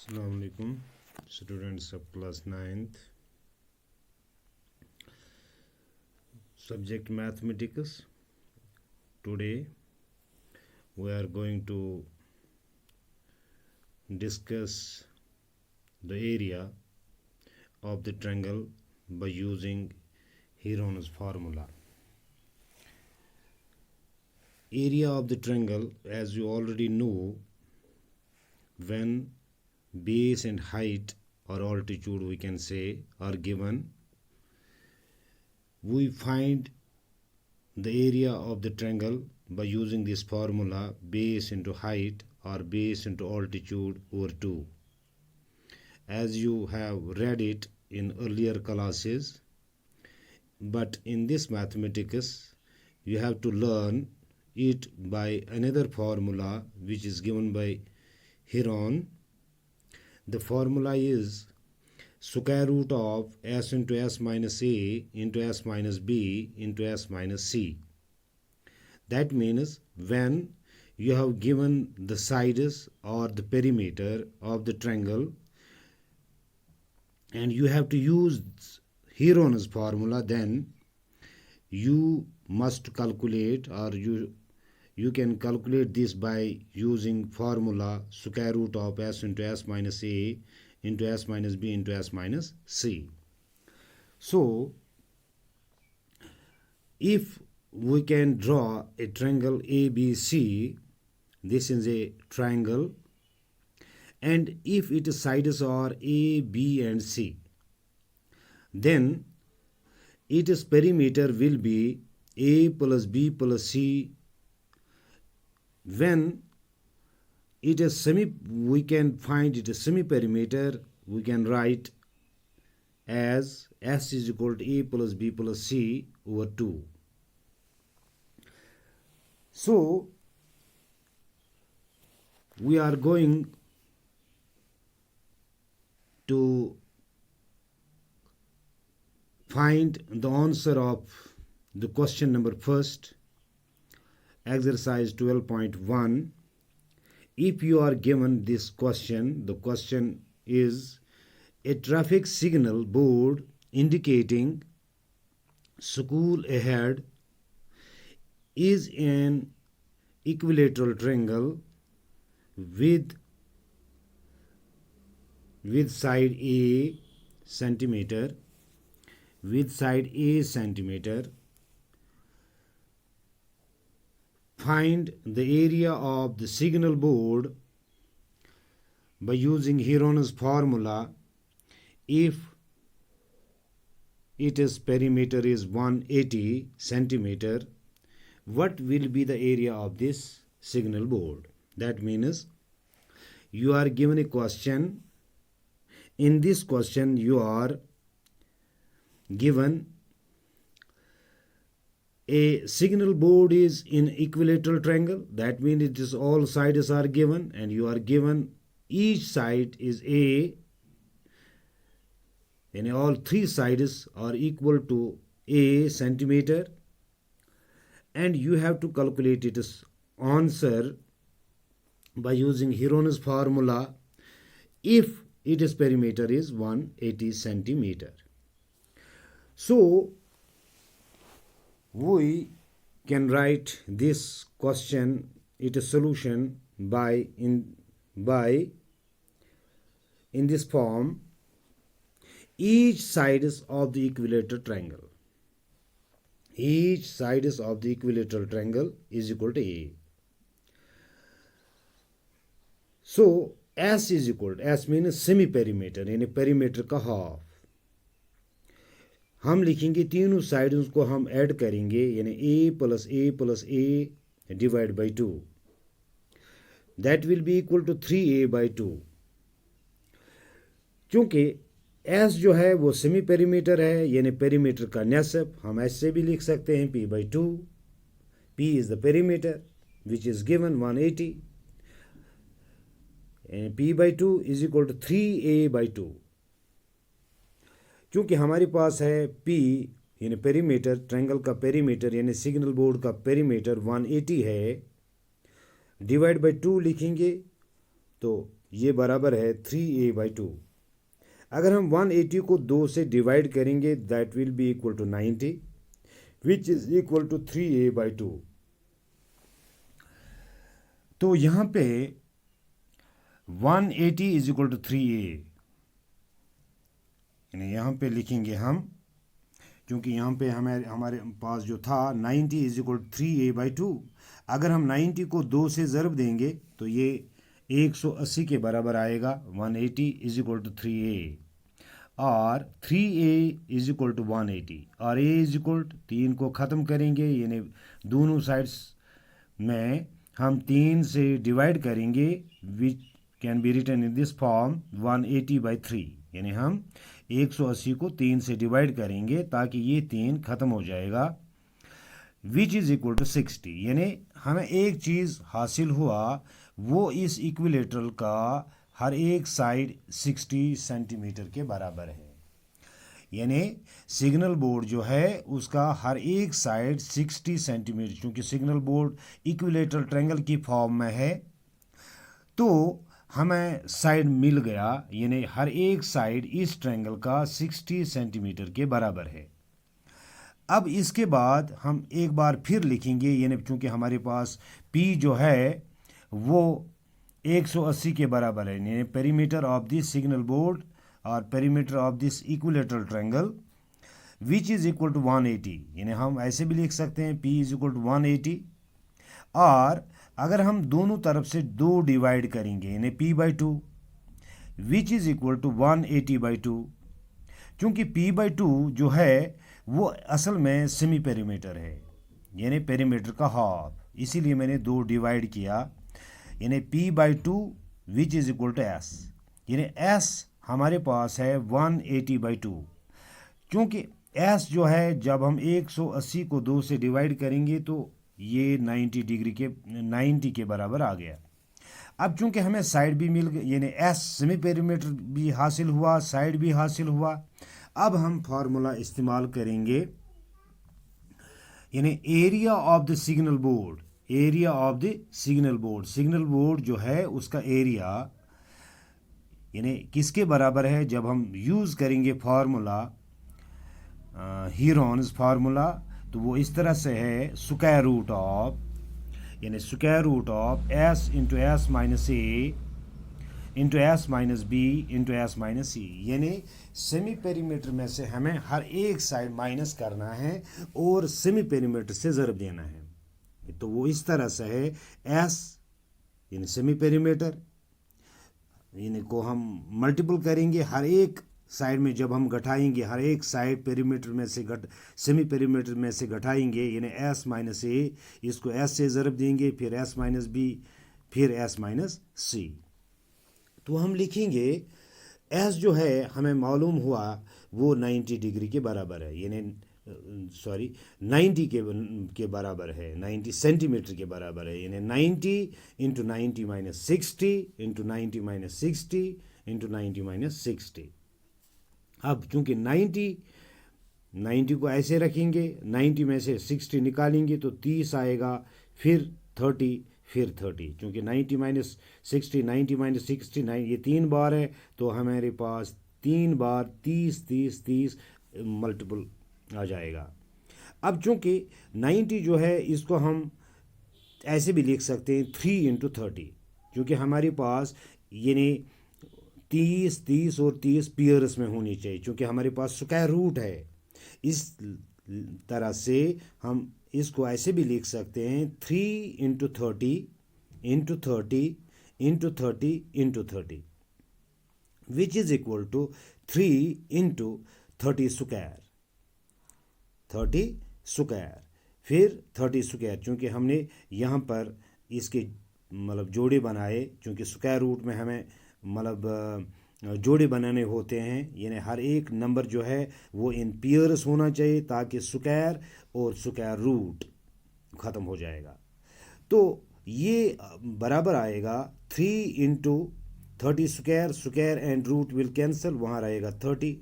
Assalamu alaikum, students of class 9th, subject mathematics. Today we are going to discuss the area of the triangle by using Heron's formula. Area of the triangle, as you already know, when base and height or altitude we can say are given, we find the area of the triangle by using this formula, base into height or base into altitude over 2. As you have read it in earlier classes, but in this mathematics you have to learn it by another formula which is given by Heron. The formula is square root of s into s minus a into s minus b into s minus c. That means when you have given the sides or the perimeter of the triangle and you have to use Heron's formula, then you must calculate, or you can calculate this by using formula square root of s into s minus a into s minus b into s minus c. So if we can draw a triangle ABC, this is a triangle, and if its sides are A, B and C, then its perimeter will be A plus B plus C. When it is we can find it a semi-perimeter, we can write as S is equal to A plus B plus C over 2. So we are going to find the answer of the question number first, exercise 12.1. If you are given this question, the question is a traffic signal board indicating school ahead is an equilateral triangle with side A centimeter, with side A centimeter. Find the area of the signal board by using Heron's formula. If its perimeter is 180 centimeter, what will be the area of this signal board? That means you are given a question. In this question you are given a signal board is in equilateral triangle. That means it is all sides are given, and you are given each side is A, and all three sides are equal to A centimeter, and you have to calculate its answer by using Heron's formula if its perimeter is 180 centimeter. So we can write this question, its solution by in this form: each sides of the equilateral triangle, each sides of the equilateral triangle is equal to A. So S is equal to, S means semi perimeter, यानी perimeter का half. हम लिखेंगे तीनों sides को हम add करेंगे, यानी a plus a divide by 2. That will be equal to 3a by 2. क्योंकि s जो है वो सेमी पेरीमीटर है, यानी पेरीमीटर का नेसब, हम ऐसे भी लिख सकते हैं p by 2. p is the perimeter which is given 180, and p by 2 is equal to 3a by 2. क्योंकि हमारे पास है p यानी पेरीमीटर, ट्रायंगल का पेरीमीटर यानी सिग्नल बोर्ड का पेरीमीटर 180 है, डिवाइड बाय 2 लिखेंगे तो ये बराबर है 3a/2। अगर हम 180 को 2 से डिवाइड करेंगे that will be equal to 90 which is equal to 3a/2। तो यहाँ पे 180 इज इक्वल टू 3a, यानी यहाँ पे लिखेंगे हम, क्योंकि यहाँ पे हमारे पास जो था 90 इज इक्वल टू 3a/2। अगर हम 90 को 2 से ज़रब देंगे तो ये 180 के बराबर आएगा। 180 इज इक्वल टू 3a और 3a इज इक्वल टू 180 और a इज इक्वल टू 3 को ख़त्म करेंगे, यानी दोनों साइड्स में हम 3 से डिवाइड करेंगे which can be written in this form 180/3, यानी हम 180 को 3 से डिवाइड करेंगे ताकि ये 3 ख़त्म हो जाएगा विच इज़ इक्वल टू 60। यानी हमें एक चीज़ हासिल हुआ, वो इस इक्विलेटरल का हर एक साइड 60 सेंटीमीटर के बराबर है। यानी सिग्नल बोर्ड जो है उसका हर एक साइड 60 सेंटीमीटर, क्योंकि सिग्नल बोर्ड इक्विलेटरल ट्रायंगल की फॉर्म में है तो हमें साइड मिल गया, यानी हर एक साइड इस ट्रायंगल का 60 सेंटीमीटर के बराबर है। अब इसके बाद हम एक बार फिर लिखेंगे, यानी चूँकि हमारे पास P जो है वो 180 के बराबर है, यानी perimeter of this signal board और perimeter of this equilateral triangle which is equal to 180, यानी हम ऐसे भी लिख सकते हैं P इज इक्वल टू 180। और अगर हम दोनों तरफ से 2 डिवाइड करेंगे यानी P/2 which is equal to 180/2, क्योंकि P/2 जो है वो असल में सेमी पेरीमीटर है, यानी पेरीमीटर का हाफ, इसीलिए मैंने 2 डिवाइड किया, यानी P/2 which is equal to S, यानी S हमारे पास है 180/2। क्योंकि S जो है जब हम 180 को 2 से डिवाइड करेंगे तो ये 90 के बराबर आ गया। अब चूंकि हमें साइड भी मिल गई, यानी एस सेमी पेरीमीटर भी हासिल हुआ, साइड भी हासिल हुआ। अब हम फार्मूला इस्तेमाल करेंगे, यानी area of the signal board, area of the signal board, signal board जो है उसका एरिया यानी किसके बराबर है, जब हम यूज़ करेंगे फार्मूला हीरोन्स फार्मूला तो वो इस तरह से है स्क्वायर रूट ऑफ, यानी square root of S into S minus A into S minus B into S minus सी, यानी सेमी पेरीमीटर में से हमें हर एक साइड माइनस करना है और सेमी पेरीमीटर से ज़रब देना है। तो वो इस तरह से है एस यानी सेमी पेरीमीटर, यानी को हम मल्टीपल करेंगे हर एक साइड में, जब हम घटाएंगे हर एक साइड पेरीमीटर में से सेमी पेरीमीटर में से घटाएंगे, यानी एस माइनस ए, इसको एस से ज़रब देंगे, फिर एस माइनस बी, फिर एस माइनस सी। तो हम लिखेंगे एस जो है हमें मालूम हुआ वो 90 डिग्री के बराबर है, यानी 90 के बराबर है, 90 सेंटीमीटर के बराबर है, यानी 90 into 90 minus 60 into 90 minus 60 into 90 minus 60। अब चूंकि 90 को ऐसे रखेंगे, 90 में से 60 निकालेंगे तो 30 आएगा, फिर 30, फिर 30, चूँकि 90 माइनस 60, 90 माइनस 60, ये 3 बार है तो हमारे पास 3 बार 30 30 30 मल्टीपल आ जाएगा। अब चूँकि 90 जो है इसको हम ऐसे भी लिख सकते हैं 3 इंटू 30, क्योंकि हमारे पास यानी 30 30 और 30 पेयर्स में होनी चाहिए, क्योंकि हमारे पास स्क्वायर रूट है। इस तरह से हम इसको ऐसे भी लिख सकते हैं 3 into 30 into 30 into 30 into 30 which is equal to 3 into 30 square, 30 square, फिर 30 स्क्वायर, चूँकि हमने यहाँ पर इसके मतलब जोड़े बनाए, चूँकि स्क्वायर रूट में हमें मतलब जोड़े बनाने होते हैं, यानी हर एक नंबर जो है वो इन पेयर्स होना चाहिए ताकि स्क्वायर और स्क्वायर रूट ख़त्म हो जाएगा। तो ये बराबर आएगा 3 into 30 square, square and root will cancel, वहाँ रहेगा 30,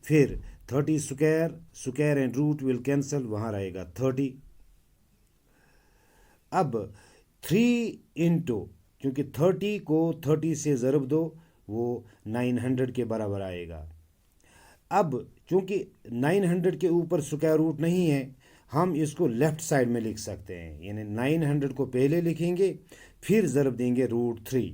फिर 30 square, square and root will cancel, वहाँ रहेगा 30। अब 3 इंटू, क्योंकि 30 को 30 से ज़रब दो, वो 900 के बराबर आएगा। अब चूंकि 900 के ऊपर स्क्वायर रूट नहीं है, हम इसको लेफ़्ट साइड में लिख सकते हैं, यानी 900 को पहले लिखेंगे फिर ज़रब देंगे √3,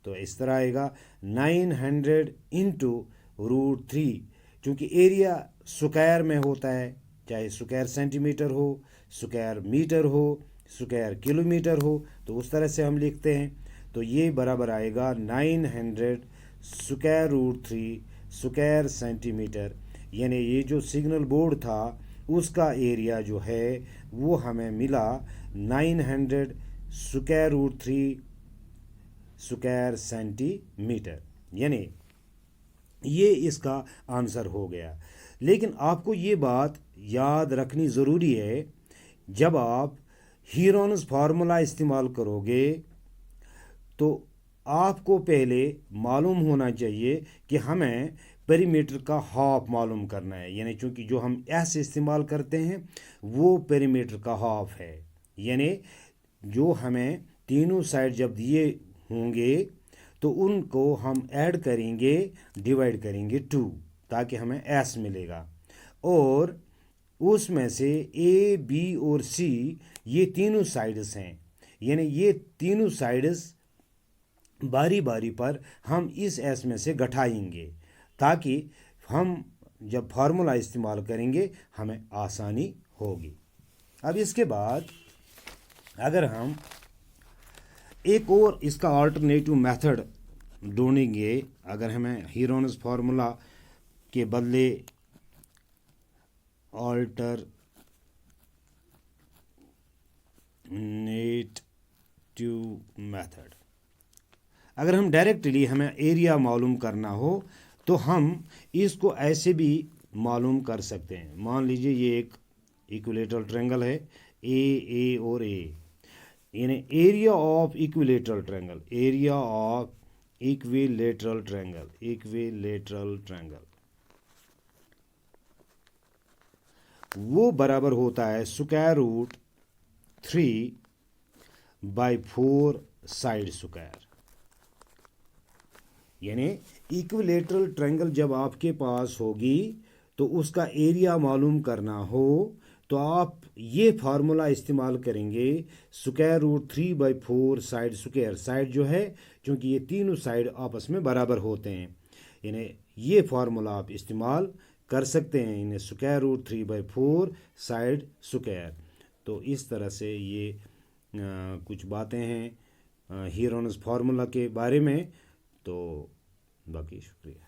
तो इस तरह आएगा 900 इंटू √3। चूँकि एरिया स्क्वायर में होता है, चाहे स्क्वायर सेंटीमीटर हो, स्क्वायर मीटर हो, स्क्वायर किलोमीटर हो, तो उस तरह से हम लिखते हैं। तो ये बराबर आएगा 900 स्क्वायर √3 स्क्वायर सेंटीमीटर, यानी ये जो सिग्नल बोर्ड था उसका एरिया जो है वो हमें मिला 900 स्क्वायर √3 स्क्वायर सेंटीमीटर, यानी ये इसका आंसर हो गया। लेकिन आपको ये बात याद रखनी ज़रूरी है, जब आप हीरोन्स फार्मूला इस्तेमाल करोगे तो आपको पहले मालूम होना चाहिए कि हमें पेरीमीटर का हाफ मालूम करना है, यानी चूँकि जो हम एस इस्तेमाल करते हैं वो पेरीमीटर का हाफ है, यानी जो हमें तीनों साइड जब दिए होंगे तो उनको हम ऐड करेंगे, डिवाइड करेंगे 2, ताकि हमें एस मिलेगा। और उसमें से ए, बी और सी ये तीनों साइड्स हैं, यानी ये तीनों साइड्स बारी बारी पर हम इस एस में से घटाएंगे, ताकि हम जब फार्मूला इस्तेमाल करेंगे हमें आसानी होगी। अब इसके बाद अगर हम एक और इसका अल्टरनेटिव मेथड ढूंढेंगे, अगर हमें हीरोन्स फार्मूला के बदले अल्टरनेटिव मेथड, अगर हम डायरेक्टली हमें एरिया मालूम करना हो तो हम इसको ऐसे भी मालूम कर सकते हैं। मान लीजिए ये एक इक्विलेटरल ट्रायंगल है, ए और ए, यानी area of equilateral triangle, area of equilateral triangle वो बराबर होता है √3/4 साइड स्क्वायर। यानी इक्विलेटरल ट्रायंगल जब आपके पास होगी तो उसका एरिया मालूम करना हो तो आप ये फार्मूला इस्तेमाल करेंगे, √3/4 साइड स्क्वायर। साइड जो है, क्योंकि ये तीनों साइड आपस में बराबर होते हैं, यानी ये फार्मूला आप इस्तेमाल कर सकते हैं, इन्हें √3/4 साइड स्क्वायर। तो इस तरह से ये कुछ बातें हैं हीरोन्स फार्मूला के बारे में। तो बाकी शुक्रिया।